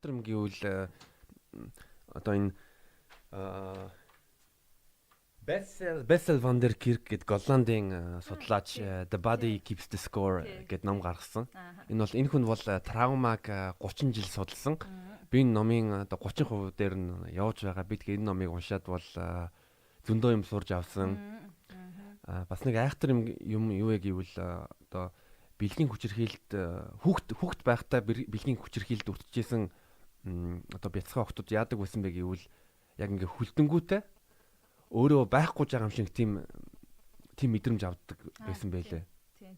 айхтар гэвэл одоо энэ Bessel van der Kolk гэдэг Голландын судлаач The Body Keeps the Score гэдэг ном гаргасан. Энэ хүн бол травмаг 30 жил судалсан. Би энэ номын одоо 30% дээр нь явж байгаа. Би тэгээ энэ номыг уншаад бол зөндөө юм сурж авсан. Бас нэг айхтар юм юу вэ гэвэл одоо бэлгийн хүчирхийлэлд хүүхэд байхдаа бэлгийн хүчирхийлэлд өвтөжсэн одоо бяцхан охтууд яадаг байсан бэ гэвэл яг ингээ хүлдэнгүүтэй өөрөө байхгүй байгаа юм шиг тийм мэдрэмж авдаг байсан байлээ. Тийм.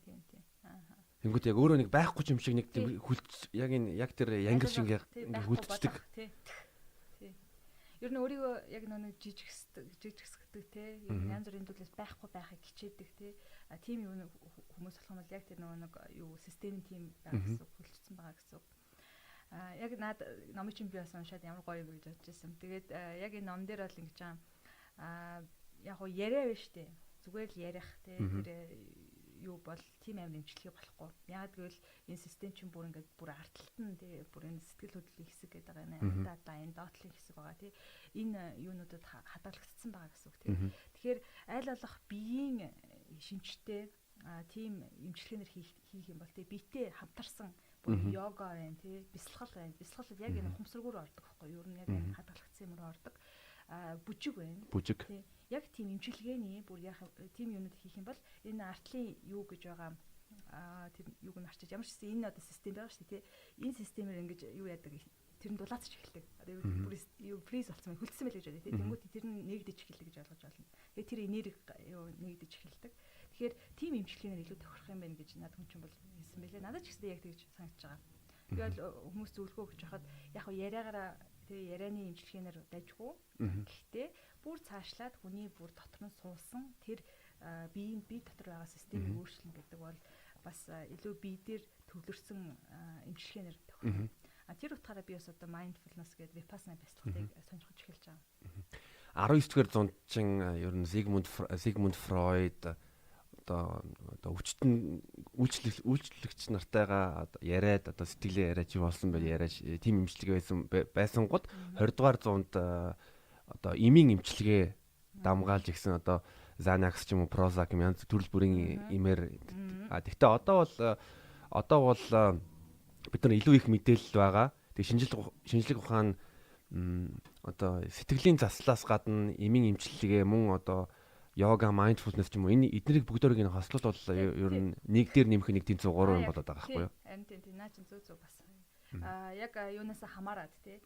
Тэнгүүд яг өөрөө нэг байхгүй юм шиг нэг яг тэр янгир шиг ингээ хүлдчихдэг. Тийм. Ер нь өөрийгөө яг нэг жижигсдэг те янз бүрийн төлөөс байхгүй байхыг хичээдэг те. Тийм юу хүмүүс болох юм бол яг тэр нэг юу системийн тийм байх гэсэн хүлцсэн байгаа гэсэн. Яг наад номыг чинь би бас уншаад ямар гоё юм гэж бодож байсан. Тэгээд яг энэ ном дээр бол ингэж яг хоо яриа биш үү? Зүгээр л ярих те тэр юу бол тийм амар имчилгээ болохгүй. Яг гэвэл энэ систем чинь бүр ингээд бүр арталтан те бүр энэ сэтгэл хөдлөлийн хэсэг гэдэг байгаа юм. Энэ доотлын хэсэг байгаа те. Энэ юунуудад хадгалагдсан байгаа гэсэн үг те. Тэгэхээр аль болох биеийн шинжтэй тийм имчилгээнэр хийх юм бол те биетэй хамтарсан йога байна тий бясалгал байна. Бясалгал яг энэ ухамсаргүйр ордог байхгүй юу? Ер нь яг энэ хадгалагдсан юмруу ордог. Бүжиг байна. Тий. Яг тийм имчилгээний бүр яг тийм юмнууд хийх юм бол энэ артлын юу гэж байгаа тэр юуг нь арчиж ямар ч энэ одоо систем байгаа шүү дээ тий. Энэ системээр ингэж юу яадаг тэр нь дулаацч эхэлдэг. Одоо бүр юу фриз болсон хөлдсөн байл гэж байна тий. Тэнгүүд тэр нь нэгдэж эхэлдэг гэж ойлгож байна. Тэгээ тэр энерги юу нэгдэж эхэлдэг. Тэгэхээр тийм имчилгээнээр илүү тохирох юм байна гэж надад хүн чинь бол хэлсэн байлээ. Надад ч гэсэн яг тэгж санагдаж байгаа. Би бол хүмүүс зөвлөгөө өгч хахад яг яриагаараа тэгээ ярианы имчилгээнээр дайжгүй. Гэхдээ бүр цаашлаад хүний бүр дотор нь суусан тэр бие дотор байгаа системийг өөрчлөн гэдэг бол бас илүү бие дээр төвлөрсөн имчилгээнээр тохирох. Тэр утгаараа би бас одоо mindfulness гэдэг vipassana бясалгалыг сонирхож эхэлж байгаа. 19-р зуунчин ер нь Sigmund Freud одоо үйлчлэгч нартайгаа яриад одоо сэтгэлээ яриад юу болсон бэ яриад тийм имчилгээ байсан гот 20-р зуунд одоо эмийн имчилгээ дамгаалж игсэн одоо Xanax ч юм уу Prozac юм янз төрөл бүрийн имээр тэгтээ одоо бол бид нар илүү их мэдээлэл байгаа. Тэг шинжлэх ухаан одоо сэтгэлийн заслаас гадна эмийн имчилгээ мөн одоо йога, mindfulness ч юм уу энэ эднийг бүгдээрийг нь хослол бол ер нь нэг дээр нэмэх нэг тийм 103 юм болоод байгаа байхгүй юу? Харин тийм наа чин зөв бас. Яг юунаас хамаарат тий.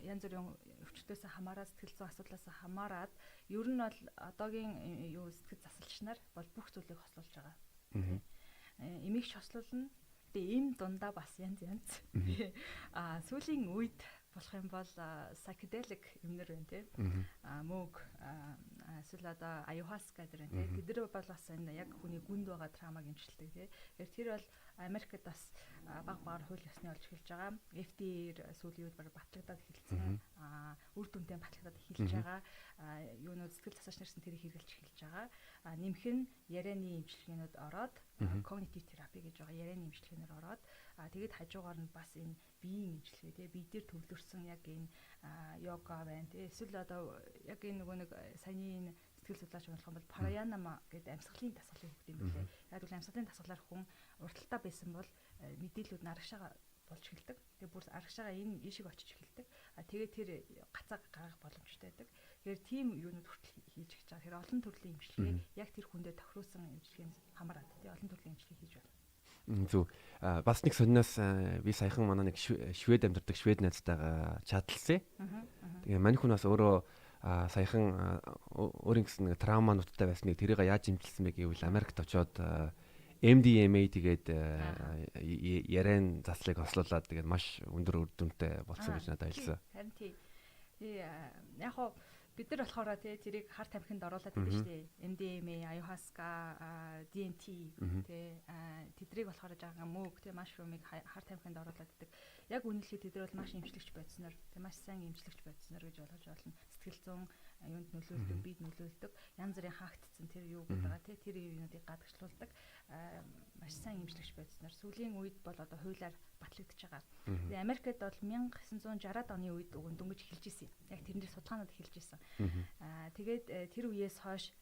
Янз бүрийн өвчтөөс хамаарат сэтгэл зүйн асуудлаас хамаарат ер нь бол одоогийн юу сэтгэл засалч нар бол бүх зүйлийг хослуулж байгаа. Эмийг хослуулна. Тэгээ им дундаа бас янз. Сүүлийн үед болох юм бол psychedelic юмнэр байна тий. Мөг эсвэл одоо ayahuasca гэдэг байна тий. Тэдэр бол бас энэ яг хүний гүнд байгаа травмаг эмчилдэг тий. Тэгэхээр тэр бол Америкт бас баг багаар хууль ёсны болж эхэлж байгаа. FDA-ээр сүүлийн үед батлагдаад эхэлсэн. Үр дүнтэй батлагдаад эхэлж байгаа. Юунууд сэтгэл засагч нарсан тэрийг хэрэгжилж эхэлж байгаа. Нэмэх нь ярианы эмчилгээнүүд ороод cognitive therapy гэж байгаа ярианы эмчилгээнээр ороод тэгээд хажуугаар нь бас энэ биеийн эмчилгээ тий бие дээр төвлөрсөн яг энэ йога байна тий эсвэл одоо яг энэ нөгөө нэг саяны сэтгэл судлаач болох юм бол pranayama гэдэг амьсгалын дасгалыг өгд юм билээ. Яг л амьсгалын дасгалаар хүн урталтаа байсан бол мэдээлүүд нь арагшаага болж эхэлдэг. Тэгээ бүр арагшаага энэ ийшиг очиж эхэлдэг. Тэгээд тэр гацаа гаргах боломжтой байдаг. Тэгэхээр тийм юунууд хүртэл хийж гэж байгаа. Тэгэхээр олон төрлийн эмчилгээ яг тэр хүндээ тохируулсан эмчилгээнд хамаарат тий олон төрлийн эмчилгээ хийж байна. Зүг бас нэг сонноос би саяхан манай нэг швед амьдардаг швед найзтайгаа чатлсан. Тэгээ мань хүн бас өөрөө саяхан өөрийн гэсэн нэг травма нуттай байсныг тэрийг яаж имчилсэн бэ гэвэл Америкт очоод MDMA тэгээд яриан заслыг ослуулад тэгээд маш өндөр үр дүнтэй болсон гэж надад хэлсэн. Харин тий. Яг хоо бид нар болохоор тий тэрийг харт амхинд оруулаад байдаг шүү дээ. MDMA, ayahuasca, DMT тий тэдрийг болохоор жаахан мөг тий mushroom-ыг харт амхинд оруулаад байдаг. Яг үнэлэхэд тэд нар бол маш эмчлэгч байцснаар тий маш сайн эмчлэгч байцснаар гэж болгож болно. Сэтгэл зүйн юунд нөлөөлдөг, бид нөлөөлдөг. Янз бүрийн хаагдцсан тэр юу гэдэг байгаа тий тэр юунуудыг гадагшлуулдаг. маш сайн имжлэгч байцснаар сүүлийн үед бол одоо хуулиар батлагдчихж байгаа. Тэгээ Америкт бол 1960-аад оны үед дөнгөж эхэлж исэн. Яг тэрнээс судалгаанууд эхэлж исэн. Тэгээд тэр үеэс хойш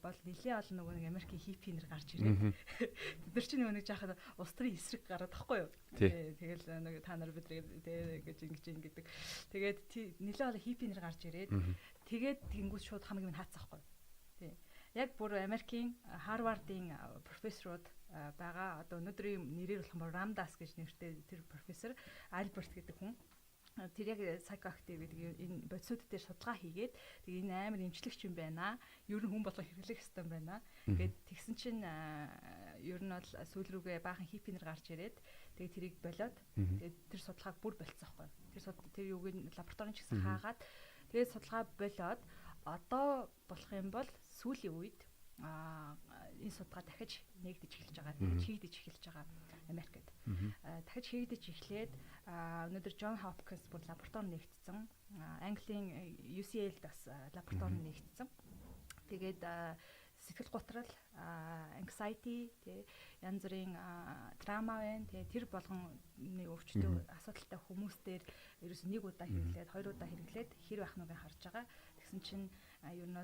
бол нэлээд олон нөгөө нэг Америкийн хиппинер гарч ирээд бид нар чинь нөгөө нэг жаахан улс төрийн эсрэг гараад тахгүй юу. Тэгэл нэг та нар бидрийг ингэж ингэдэг. Тэгээд нэлээд олон хиппинер гарч ирээд тэгээд тэнгуүс шууд хамаг минь хаацсан байхгүй. Тий. Яг бүр Америкийн Харвардын профессорууд байгаа. Одоо өнөөдрийн нэрээр болох Рамдас гэж нэртэй тэр профессор Альберт гэдэг хүн. Тэр яг psychoactive гэдэг энэ бодисууд дээр судалгаа хийгээд тэгээ энэ амар эмчлэгч юм байна. Ер нь хүн болго хэрэглэх систем байна. Тэгээд тэгсэн чинь ер нь бол сүүл рүүгээ баахан хиппинер гарч ирээд тэгээ тэрийг болоод тэгээд тэр судалгааг бүр болцсон байхгүй. Тэр юуг нь лабораторийн ч гэсэн хаагаад тэгээд судалгаа болоод одоо болох юм бол сүүлийн үед энэ судалгаа дахиж нэгдэж эхэлж байгаа. Дахиж хийгдэж эхэлж байгаа Америкт. Дахиж хийгдэж эхлээд өнөөдөр John Hopkins бүр лаборатори нэгтсэн. Английн UCL бас лаборатори нэгтсэн. Тэгээд сэтгэл готрал, anxiety, тэ янз бүрийн трама байна. Тэгээ тэр болгоны өвчтөй асуудалтай хүмүүстээр ерөөс нэг удаа хэрэглээд, хоёр удаа хэрэглээд хэр байх нүгэ харж байгаа. Тэгсэн чинь ер нь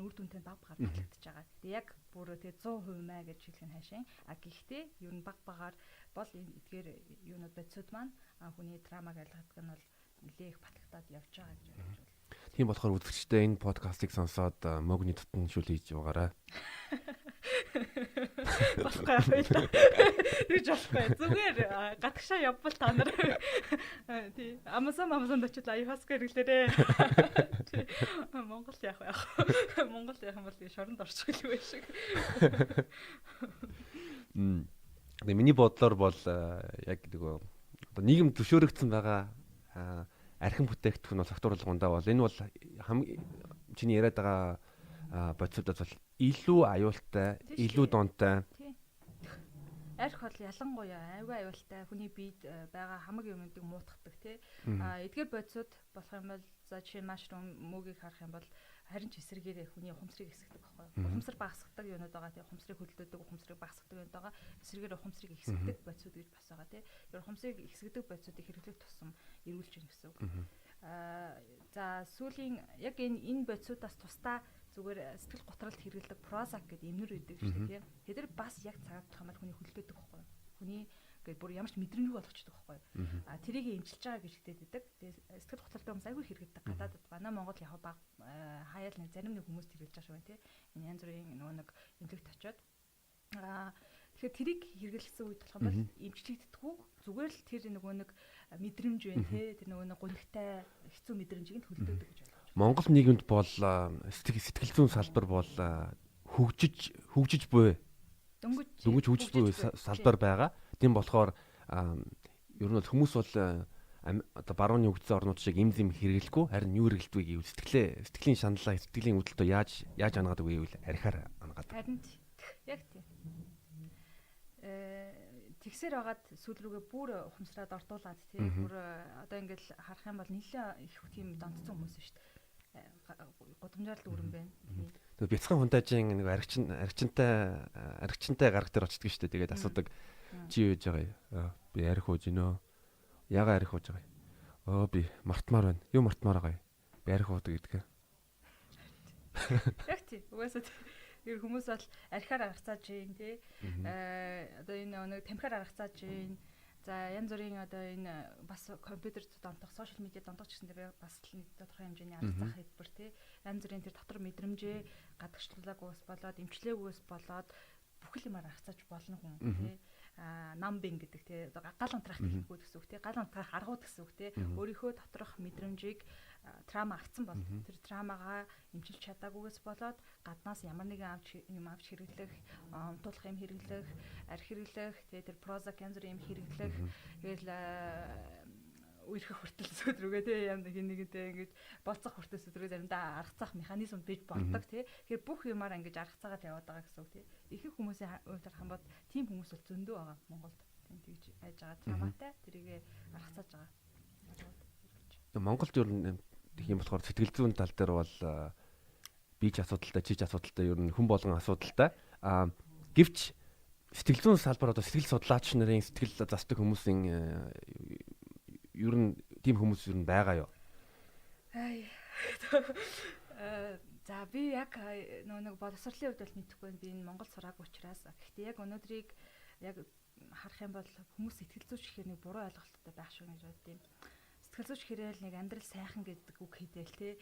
үр дүнтэй баг багаар батлагдчихж байгаа. Тэгээ яг бүр тэгээ 100% маа гэж хэлэх нь хаашаа. Гэхдээ ер нь баг багаар бол эдгээр юунууд бодисууд маань хүний трамаг ялгадаг нь бол нэлээ их батлагдаад явж байгаа гэж бодож байна. Тийм болохоор үзэгчдээ энэ подкастыг сонсоод мөгний тутан шүл хийж байгаарай. Болохгүй байлаа. Тэгж болохгүй. Зүгээр гадагшаа явбал та нар тий Amazon очиж ayahuasca хэрэглээрээ. Монгол яах вэ? Монгол яах юм бол шоронд орчих гэлгүй шиг. Тэгээ миний бодлоор бол яг нөгөө одоо нийгэм зөвшөөрөгдсөн байгаа архин бүтээгдэхүүн согтууруулгундаа бол энэ бол чиний яриад байгаа бодисуудад бол илүү аюултай, илүү донтой. Арх бол ялангуяа аюулгүй аюултай хүний биед байгаа хамаг юмнуудыг муутгадаг тий. Эдгээр бодисууд болох юм бол за жишээ нь mushroom мөгийг харах юм бол харин ч эсрэгээрээ хүний ухамсарыг эсгдэг байхгүй. Ухамсар багасгадаг юмнууд байгаа тий. Ухамсарыг хөдөлгөдөг, ухамсарыг багасгадаг юмнууд байгаа. Эсрэгээр ухамсарыг эсгдэг бодисууд гэж бас байгаа тий. Тэр ухамсарыг эсгдэг бодисуудыг хэрэглэх тусам эргүүлж гин гэсэн үг. За сүүлийн яг энэ бодисуудаас тусдаа зүгээр сэтгэл готролд хэрэглэдэг Prozac гэдэг эмнэр үүдэг шүү дээ тийм. Тэд нар бас яг цагаатах юм бол хүний хөлдөөдөг байхгүй. Хүний ингээд бүр ямар ч мэдрэмжгүй болгочдөг байхгүй. Тэрийг эмчилж байгаа гэж хэлдэг. Тэгээ сэтгэл готролтой хүмүүс айгүй хэрэглэдэг. Гадаадд манай Монгол яг баг хаяал нэг зарим нэг хүмүүс хэрэглэж байгаа шүү байна тийм. Энэ янз бүрийн нөгөө нэг эмнэлэгт очиод тэгэхээр тэрийг хэрэглэсэн үед болох юм бол эмчлэгддэггүй зүгээр л тэр нөгөө нэг мэдрэмж байна тийм. Тэр нөгөө нэг гонхтой хэцүү мэдрэмжийг нь хөлдөөдөг гэж байна. Монгол нийгэмд бол сэтгэл зүйн салбар бол хөгжиж буй. Дөнгөж хөгжиж буй салбар байгаа. Тийм болохоор ер нь хүмүүс бол одоо барууны хөгжсөн орнууд шиг им зэм хэрэглэхгүй харин юу хэрэглэдэг гэвэл сэтгэлийн шаналлаа сэтгэлийн үүдэлтөө яаж анаадаг вэ гэвэл архиар анаадаг. Харин яг тийм. Тэгсээр байгаад сүүл рүүгээ бүр ухамсараад ортуулаад тийм бүр одоо ингээл харах юм бол нэлээд их тийм донцсон хүмүүс шүү дээ. Гудамжаар л өрөн байна. Тэгээ бяцхан хундаажийн нэг аригчинтай гараг дээр очдөг шүү дээ. Тэгээд асуудаг чи юу хийж байгаа юм? Би арих ууж гинөө. Яга арих ууж байгаа юм? Би мартмаар байна. Юу мартмаар байгаа юм? Би арих уудаг гэдэг. Яг тийм. Угаасаа тэр хүмүүс бол архиар аргацааж гин тий. Одоо энэ нэг тамхиар аргацааж гин. За янз бүрийн одоо энэ бас компьютер донтох, сошиал медиа донтох гэсэн дээр бас нэг тодорхой хэмжээний аргацах хэлбэр тий. Янз бүрийн тэр дотор мэдрэмжээ гадагшлуулаагүйс болоод, эмчлээгүйс болоод бүхэл юмар аргацааж болно хүн тий. Намбинг гэдэг тий. Гал унтраах гэхгүй гэсэн үг тий. Гал унтраах аргууд гэсэн үг тий. Өөрийнхөө доторх мэдрэмжийг трама агцсан бол тэр трамагаа эмчилж чадаагүйгээс болоод гаднаас ямар нэгэн юм авч хэрэглэх, унтуулах юм хэрэглэх, арх хэрэглэх, тэр Prozac янз бүрийн юм хэрэглэх, тэгэл үерхэх хүртэл өдрөөгөө тий юм нэгэнтэй ингэж болцох хүртэл өдрөөгөө заримдаа аргацах механизм бий болдог тий. Тэгэхээр бүх юмар ингэж аргацаагаад яваад байгаа гэсэн үг тий. Ихэнх хүмүүсийн хувьд харах юм бол тийм хүмүүс бол зөндөө байгаа Монголд. Тийм тэгж хайж байгаа траматай тэрийг аргацааж байгаа. Монголд ер нь гэх юм болохоор сэтгэл зүйн тал дээр бол бич асуудалтай, чиж асуудалтай ер нь хүн болгон асуудалтай. Гэвч сэтгэл зүйн салбар одоо сэтгэл судлаач нарын сэтгэл засдаг хүмүүсийн ер нь тийм хүмүүс ер нь байгаа юу? За би яг нэг боловсролын хувьд бол мэдэхгүй байна. Би энэ Монгол сураагүй учраас. Гэхдээ яг өнөөдрийг яг харах юм бол хүмүүс сэтгэл зүйч гэхээр нэг буруу ойлголттой байх шүү гэж боддیں۔ Сэтгэл зүйч гэхээр нэг амьдрал сайхан гэдэг үг хэлээл те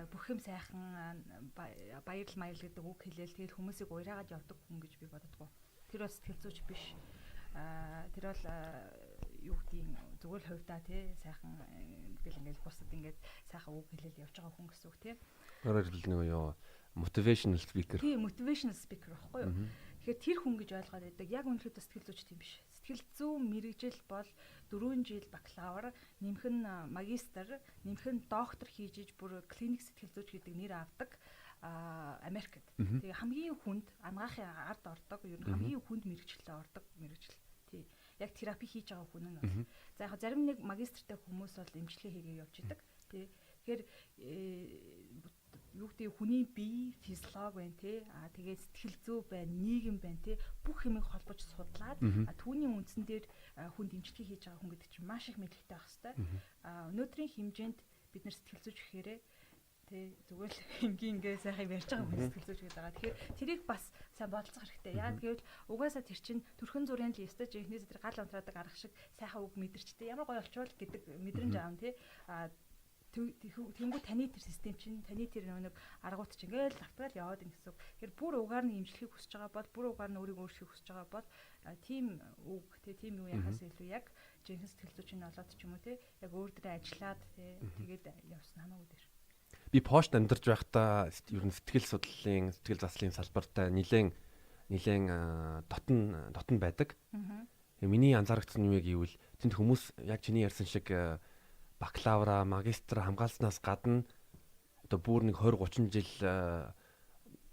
бүх юм сайхан баярл маял гэдэг үг хэлээл тэгэл хүмүүсийг уйраагаад явдаг хүн гэж би боддгоо. Тэр бол сэтгэл зүйч биш. Тэр бол юу гэдгийг зүгээр л хувьдаа те сайхан ингээл бусад ингээд сайхан үг хэлээл явж байгаа хүн гэсэн үг те. Өөрөөр хэлбэл нэг юу motivational speaker. Тийм motivational speaker байхгүй юу? Тэгэхээр тэр хүн гэж ойлгоод байдаг. Яг үнэхээр сэтгэл зүйч тийм биш. Сэтгэл зүйн мэрэгжил бол 4 жил бакалавр, нэмэх нь магистр, нэмэх нь доктор хийж иж бүр клиник сэтгэл зүйч гэдэг нэр авдаг Америкт. Тэгээ хамгийн хүнд ангаахын ард ордог, ер нь хамгийн хүнд мэрэгчлээ ордог мэрэгжил. Тий. Яг терапи хийж байгаа хүн нь бол. За яг зарим нэг магистртай хүмүүс бол эмчилгээ хийгээ явж идэг. Тий. Тэгэхээр юу гэдэг хүний бие физиологи байна те тэгээд сэтгэл зүй байна, нийгэм байна те бүх юмыг холбож судлаад түүний үндсэн дээр хүн дэмжлэг хийж байгаа хүн гэдэг чинь маш их мэдлэгтэй байх хэвээр. Өнөөдрийн хэмжээнд бид нар сэтгэл зүйч гэхээрээ те зүгээр л ингээ сайхан ярьж байгаа хүн сэтгэл зүйч гэдэг байгаа. Тэгэхээр тэрийг бас сайн бодолцох хэрэгтэй. Яагаад гэвэл угаасаа тэр чинь төрхөн зүрийн л ёстой жинхнээс тэр гал унтраадаг арга шиг сайхан үг мэдэрчтэй ямар гоё олчвол гэдэг мэдрэмж аав те тэнгүү таны тэр систем чинь таны тэр нэг аргууд чинь ингээл автгаал яваад ин гэсэн. Тэгэхээр бүр угаар нь имжлэхийг хүсэж байгаа бол бүр угаар нь өөрийгөө өөрчлөхийг хүсэж байгаа бол тийм үг тийм юу яхаас илүү яг жинхэнэ сэтгэл зүйчний олоод ч юм уу те яг өөр дээрээ ажиллаад тэгээд явсан хамаагүй дээр. Би пошт амьдарч байхдаа ер нь сэтгэл судлалын сэтгэл заслын салбартай нилээн дотн байдаг. Миний анзаарсан юм гэвэл тэнд хүмүүс яг чиний ярьсан шиг бакалавра, магистр хамгаалснаас гадна одоо бүр нэг 20 30 жил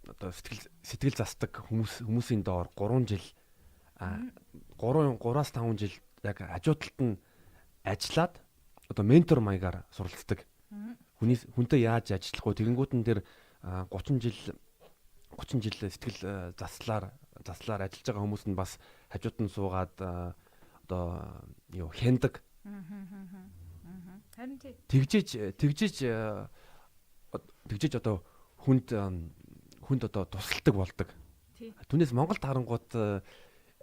одоо сэтгэл засдаг хүмүүсийн доор 3 жил 3-аас 5 жил яг хажуудалд нь ажиллаад одоо ментор маягаар суралцдаг. Хүнтэй яаж ажиллах вэ? Тэгэнгүүтэн дээр 30 жил сэтгэл заслаар ажиллаж байгаа хүмүүс нь бас хажууд нь суугаад одоо юу хяндаг. Харин тэгжиж одоо хүнд одоо тусалдаг болдог. Түүнээс Монголд харангууд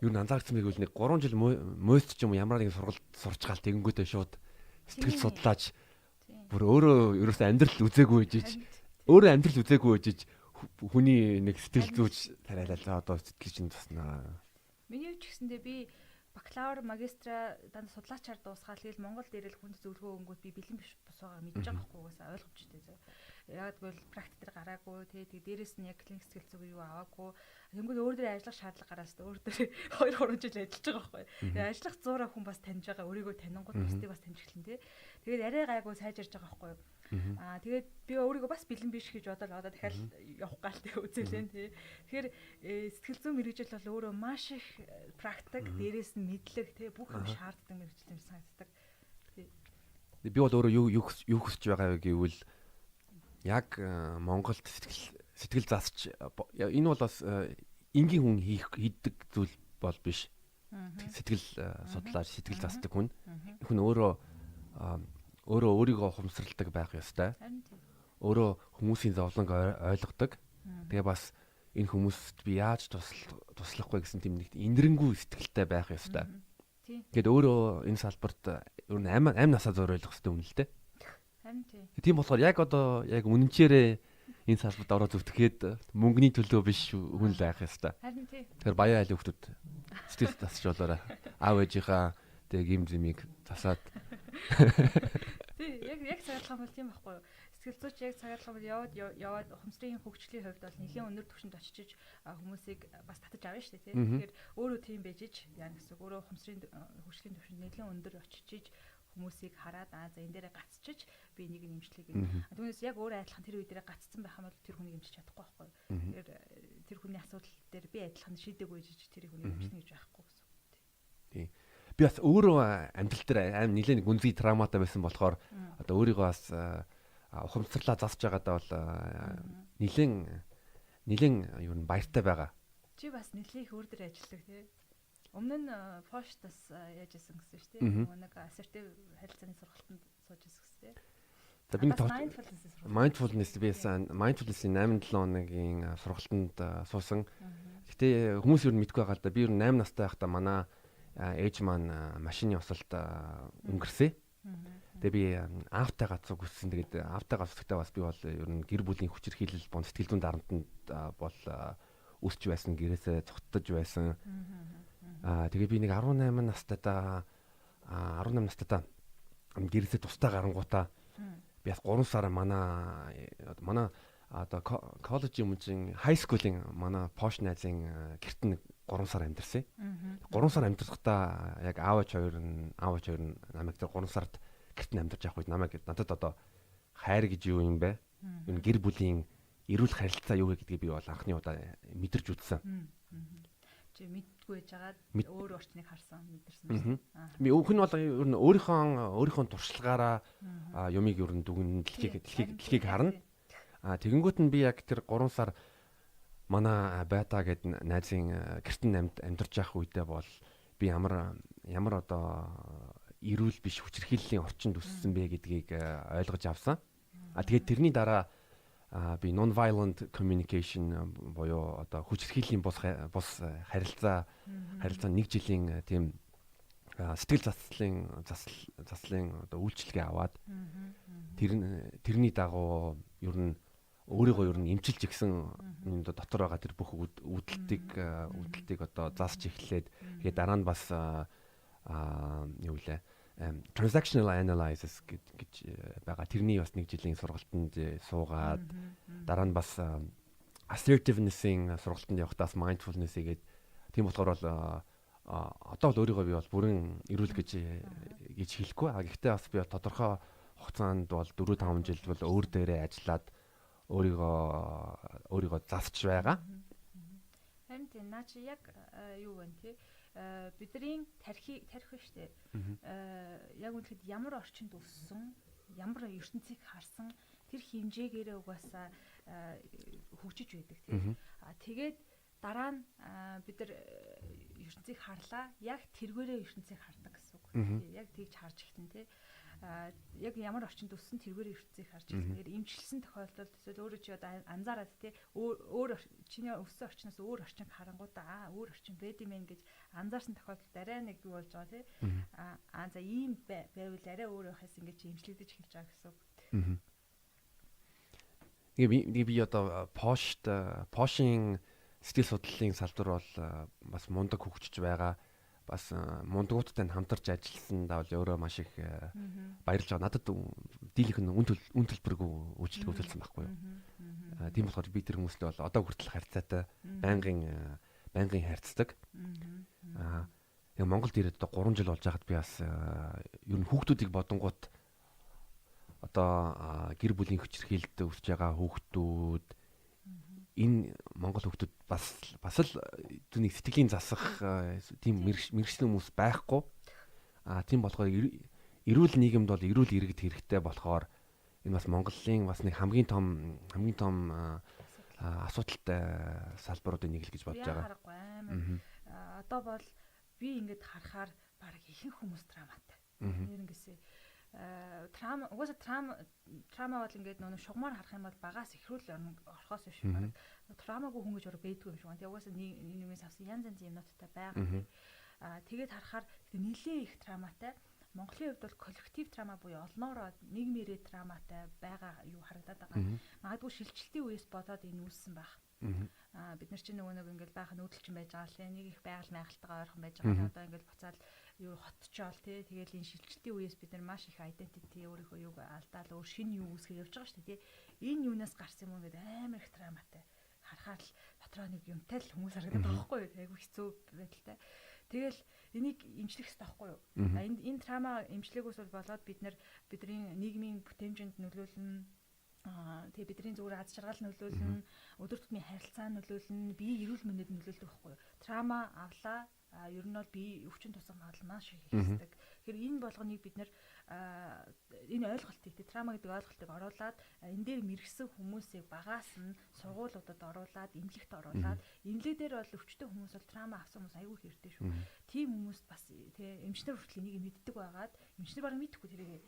юу н анзаарсан байг үл нэг 3 жил мөст ч юм ямар нэг сургалт сурч гал тэгэнгүүтээ шууд сэтгэл судлаач бүр өөрөө ерөөсөө амьдрал үзээгүй ээжиж хүний нэг сэтгэл зүйч тариалал одоо сэтгэл чинь туснаа. Миний ч гэсэндээ би бакалавр, магистра дандаа судлаачаар дуусгаад тэгэл Монгол дээр л хүнд зөвлөгөө өнгөт би бэлэн биш бос байгаа мэдж байгаа байхгүй угаасаа ойлгомжтой. Яг тэгвэл практик дээр гараагүй тэгээ дээрэс нь яг клиник сэтгэл зүйн юу аваагүй. Тэнгүүд өөр дээр ажиллах шаардлага гараас өөр дээр 2-3 жил ажиллаж байгаа байхгүй. Тэгээ ажиллах 100 хүн бас таньж байгаа. Өөрийгөө танингууд бусдыг бас таньж эхлэн тий. Тэгээд арай гайгүй сайжирж байгаа байхгүй. Тэгээд би өөрийгөө бас бэлэн биш гэж бодоод дахиад явах гал тий үзэлэн тий. Тэгэхээр сэтгэл зүйн мэрэгжил бол өөрөө маш их практик дээрээс нь мэдлэг тий бүх юм шаарддаг мэрэгжил юм санагддаг. Тий. Би бол өөрөө юу хүсэж байгаа вэ гэвэл яг Монголд сэтгэл засч энэ бол бас энгийн хүн хийдэг зүйл бол биш. Сэтгэл судлаач, сэтгэл засдаг хүн. Хүн өөрөө өөрийгөө ухамсарладаг байх ёстой. Өөрөө хүмүүсийн зовлонг ойлгодог. Тэгээ бас энэ хүмүүст би яаж туслахгүй гэсэн тийм нэг инэрэнгүй сэтгэлтэй байх ёстой. Тэгэд өөрөө энэ салбарт ер нь амь насаа зориулах хэрэгтэй юм л дээ. Тийм болохоор яг үнэнчээрээ энэ салбарт ороод зүтгэхэд мөнгөний төлөө биш хүн л байх ёстой. Тэгэхээр баяа айлын хүмүүс сэтгэл засч болоорой. Аав ээжийнхаа гим зэмийг засаад. Тий, яг цагаалах юм бол тийм байхгүй юу? Сэтгэл зүйч яг цагаалах бол яваад ухамсарын хөгжлийн хувьд бол нэлийн өндөр түвшинд очиж хүмүүсийг бас татаж авна шүү дээ, тий. Тэгэхээр өөрөө тийм байж ич яа гэсэн өөрөө ухамсарын хөгжлийн түвшинд нэлийн өндөр очиж хүмүүсийг хараад за энэ дээрээ гацчиж би энийг нэмжлэе гэх. Түүнээс яг өөрөө адилхан тэр үе дээрээ гацсан байх юм бол тэр хүнийг нэмжиж чадахгүй байхгүй юу? Тэгэхээр тэр хүний асуудал дээр би адилхан шийдэггүй жиж тэр хүнийг нэмжлэнэ гэж байхгүй гэсэн үг. Тий. Би бас өөрөө амьдрал дээр аим нэлээд гүнзгий травматай байсан болохоор одоо өөрийгөө бас ухамсарлаа засж байгаадаа бол нэлээд юу н баяртай байгаа. Чи бас нэлээд их өөр дөр ажилладаг тий. Өмнө нь поштас яаж исэн гэсэн шүү дээ. Нэг assertive харилцааны сургалтанд сууж исэн гэсэн тий. За би mindfulness бисэн mindfulness-ийн 8-7 хоногийн сургалтанд суусан. Гэтэ хүмүүс юу мэдгүй байгаа л да. Би юу 8 настай байхдаа манай ээж маань машины осолд өнгөрсөн. Тэгээ би аавтай гацууг үссэн. Тэгээд аавтай гацуугтаа бас би бол ер нь гэр бүлийн хүчирхийлэл бон сэтгэл зүйн дарамтанд бол өсч байсан, гэрээсээ цогтдож байсан. Тэгээ би нэг 18 настайдаа гэрээсээ тустай гарангуудаа би бас 3 сар манай одоо коллежийн мужийн high school-ийн манай пош найзын гэрт нь 3 сар амьдэрсэн. 3 сар амьдэрсахдаа яг аавч хоёр нь намайг тэр 3 сард гэрт нь амьдарч явах үед намайг надад одоо хайр гэж юу юм бэ? Энэ гэр бүлийн эрүүл харилцаа юу гэдгийг би бол анхны удаа мэдэрч үзсэн. Чи мэдгүй байжгаад өөр орчныг харсан мэдэрсэн. Би өөх нь бол ер нь өөрийнхөө туршлагаараа юмыг ер нь дүгнэн дэлхийг харна. Тэгэнгүүт нь би яг тэр 3 сар манай бета гэдэг найзын гэрт нь амьдарч явах үедээ бол би ямар одоо эрүүл биш хүчирхийллийн орчинд өссөн бэ гэдгийг ойлгож авсан. Тэгээд тэрний дараа би non-violent communication буюу одоо хүчирхийллийн бус харилцаа 1 жилийн тийм сэтгэл заслын одоо үйлчилгээ аваад тэрний дагуу ер нь өөрийгөө эмчилж игсэн дотор байгаа тэр бүх үүдэлтийг одоо засч эхлээд тэгээд дараа нь бас юу лээ transactional analysis гэж байгаа. Тэрний бас 1 жилийн сургалтанд суугаад дараа нь бас assertiveness-ийн сургалтанд явахдаас mindfulness игээд тийм болохоор бол одоо бол өөрийгөө би бол бүрэн эрүүл гэж хэлэхгүй. Гэхдээ бас би тодорхой хугацаанд бол 4-5 жил бол өөр дээрээ ажиллаад өөрийгөө засч байгаа. Харин тийм наа чи яг юу вэ те бидний тархи штэ. Яг үнэхээр ямар орчинд өссөн, ямар ертөнцийг харсан тэр хэмжээгээрээ угаасаа хөгжиж байдаг тийм. Тэгээд дараа нь бид нар ертөнцийг харлаа, яг тэргээрээ ертөнцийг хардаг гэсэн үг. Яг тэгж харж ихтэн тийм. Яг ямар орчинд өссөн тэргээр ертөнцийг харж байгаа. Тэгэхээр имчилсэн тохиолдолд эсвэл өөрөө чи одоо анзаараад тий өөр чиний өссөн орчноос өөр орчин харангуудаа өөр орчин байд юм гэж анзаарсан тохиолдолд арай нэг юу болж байгаа тий. За ийм байвал арай өөр байхаас ингэж имчлэгдэж эхэлж байгаа гэсэн үг. Тэгээ би одоо пошийн сэтгэл судлалын салбар бол бас мундаг хөгжиж байгаа. Бас мундагуудтай хамтарч ажилласандаа бол өөрөө маш их баярлж байгаа. Надад дийлэх нь үн төлбөргүй үйлчлэг үзүүлсэн байхгүй юу. Тийм болохоор би тэр хүмүүстэй бол одоо хүртэл харьцаатай байнгын харьцдаг. Яг Монголд ирээд одоо 3 жил болж байхад би бас ер нь хүүхдүүдийг бодонгууд одоо гэр бүлийн хүчирхийлэлд өсөж байгаа хүүхдүүд энэ Монгол хүүхдүүд бас л түүний сэтгэлийн засах тийм мэрэгчлийн хүмүүс байхгүй. Тийм болохоор эрүүл нийгэмд бол эрүүл иргэд хэрэгтэй болохоор энэ бас Монголын бас нэг хамгийн том асуудалтай салбаруудын нэг л гэж бодож байгаа. Одоо бол би ингэж харахаар баг ихэнх хүмүүс травматай. Нэрнгэсээ трама бол ингээд нөө шугамар харах юм бол багаас ихрүүл орхоос биш баг трамагүй хүн гэж өөр бэдгүй юм шиг байна. Тэгээ угаасаа нийгмээс авсан янз янзын юмнуудтай байгаа. Тэгээд харахаар нэлээд их траматай. Монголын хувьд бол коллектив трама буюу олноороо нийгмээрээ траматай байгаа юу харагдаад байгаа. Магадгүй шилжилтийн үеэс бодоод энэ үүссэн байх. Бид нар чинь нөгөө нэг ингээд баахан нүүдэлчин байж байгаа лээ. Нэг их байгаль майхалтайгаа ойрхон байж байгаа. Одоо ингээд буцаад юу хотчоол тий. Тэгэл энэ шилжилтийн үеэс бид нар маш их identity өөрийнхөө юуг алдаал өөр шинэ юу үүсгэж явж байгаа шүү дээ тий. Энэ юунаас гарсан юм ингээд амар их траматай. Харахаар л дотроо нэг юмтай л хүмүүс харагдаад байгаа байхгүй юу? Айгу хэцүү байдалтай. Тэгэл энийг эмчлэх хэрэгтэй байхгүй юу? Энэ трама эмчлэгөөс болоод бидний нийгмийн бүтээмжинд нөлөөлнө. Тэгээ бидний зүгээр аз жаргал нөлөөлнө, өдөр тутмын харилцаа нөлөөлнө, биеийн эрүүл мэндэд нөлөөлдөг байхгүй юу? Трама авлаа, ер нь бол бие өвчин тусах магадлал маш их ихсдэг. Тэгэхээр энэ болгоныг бид нэр энэ ойлголтыг трама гэдэг ойлголтыг оруулаад энэ дээр мэрэгсэн хүмүүсийг багаас нь сургуулиудад оруулаад эмнэлэгт оруулаад эмнэлэг дээр бол өвчтөе хүмүүс бол трама авсан хүмүүс айгүй хэрэгтэй шүү. Тийм хүмүүс бас тий эмчнэр хүртэл энийг мэддэг байгаад эмчнэр бараг мэдэхгүй тэрийг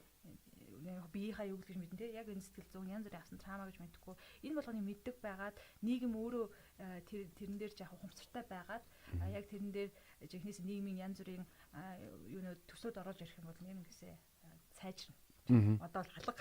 биеийнхаа юу гэж мэдэн тий яг энэ сэтгэл зүйн янз бүрийн авсан трама гэж мэдэхгүй энэ болгоныг мэддэг байгаад нийгэм өөрөө тэрэн дээр яг ухамсартай байгаад яг тэрэн дээр жихнээс нийгмийн янз бүрийн юунууд төсөөд оруулж ирэх юм бол нэр нэгсээ сайжирна. Одоо л алга.